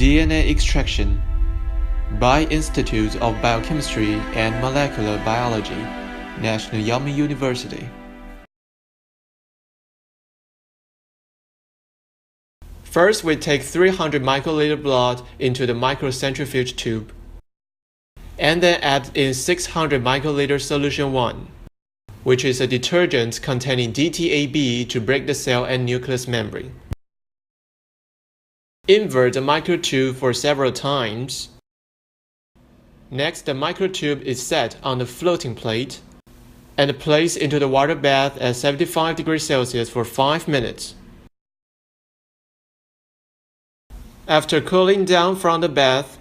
DNA extraction by Institute of Biochemistry and Molecular Biology, National Yalming University. First, we take 300 microliter blood into the microcentrifuge tube, and then add in 600 microliter solution 1, which is a detergent containing DTAB to break the cell and nucleus membrane. Invert the microtube for several times. Next, the microtube is set on the floating plate and placed into the water bath at 75 degrees Celsius for 5 minutes. After cooling down from the bath,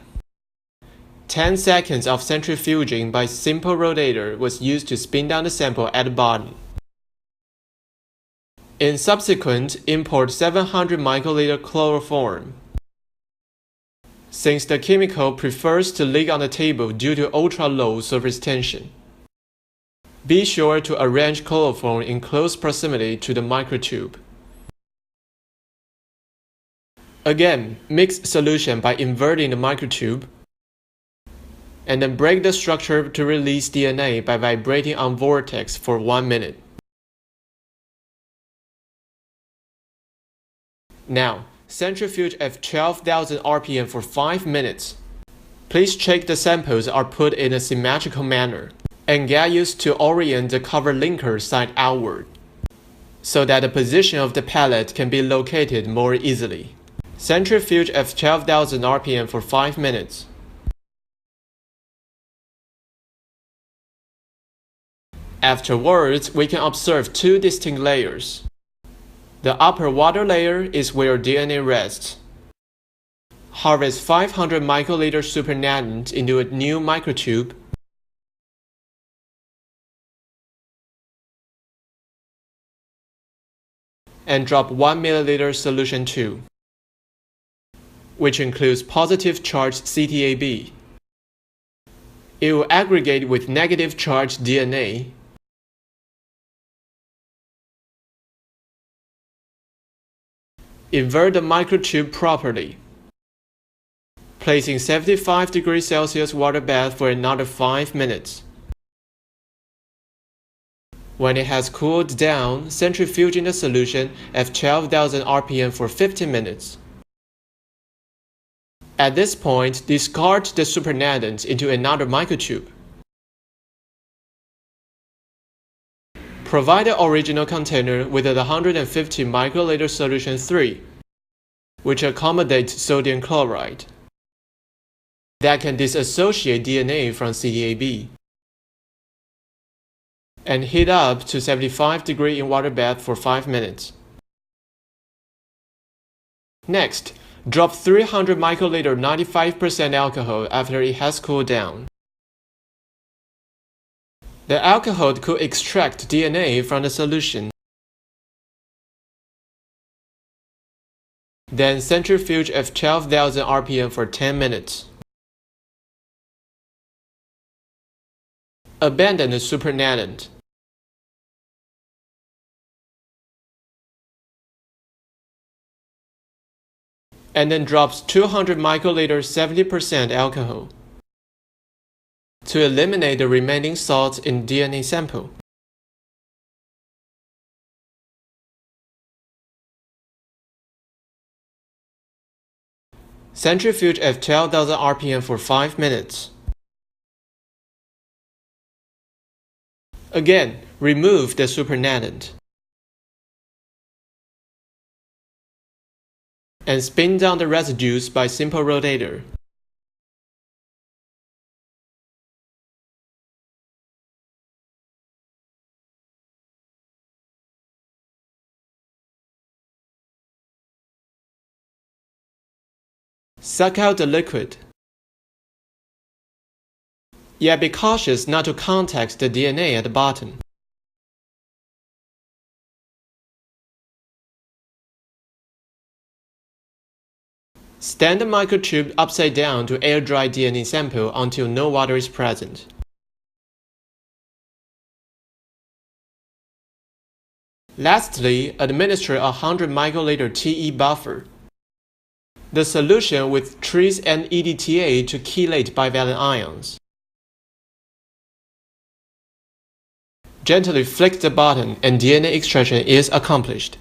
10 seconds of centrifuging by simple rotator was used to spin down the sample at the bottom. In subsequent, import 700 microliter chloroform. Since the chemical prefers to leak on the table due to ultra-low surface tension, be sure to arrange chloroform in close proximity to the microtube. Again, mix solution by inverting the microtube, and then break the structure to release DNA by vibrating on vortex for 1 minute. Now, centrifuge at 12,000 RPM for 5 minutes. Please check the samples are put in a symmetrical manner, and get used to orient the cover linker side outward, so that the position of the pellet can be located more easily. Centrifuge at 12,000 RPM for 5 minutes. Afterwards, we can observe two distinct layers. The upper water layer is where DNA rests. Harvest 500 microliter supernatant into a new microtube. And drop 1 milliliter solution 2, which includes positive charged CTAB. It will aggregate with negative charged DNA. Invert the microtube properly, placing 75 degrees Celsius water bath for another 5 minutes. When it has cooled down, centrifuging the solution at 12,000 RPM for 15 minutes. At this point, discard the supernatant into another microtube. Provide the original container with a 150 microliter solution 3, which accommodates sodium chloride that can disassociate DNA from CTAB, and heat up to 75 degrees in water bath for 5 minutes. Next, drop 300 microliter 95% alcohol after it has cooled down. The alcohol could extract DNA from the solution. Then centrifuge at 12,000 RPM for 10 minutes. Abandon the supernatant. And then drops 200 microliter 70% alcohol to eliminate the remaining salts in DNA sample. Centrifuge at 12,000 RPM for 5 minutes. Again, remove the supernatant and spin down the residues by simple rotator. Suck out the liquid. Yet be cautious not to contact the DNA at the bottom. Stand the microtube upside down to air dry DNA sample until no water is present. Lastly, administer a 100 microliter TE buffer. the solution with tris and EDTA to chelate bivalent ions. Gently flick the button and DNA extraction is accomplished.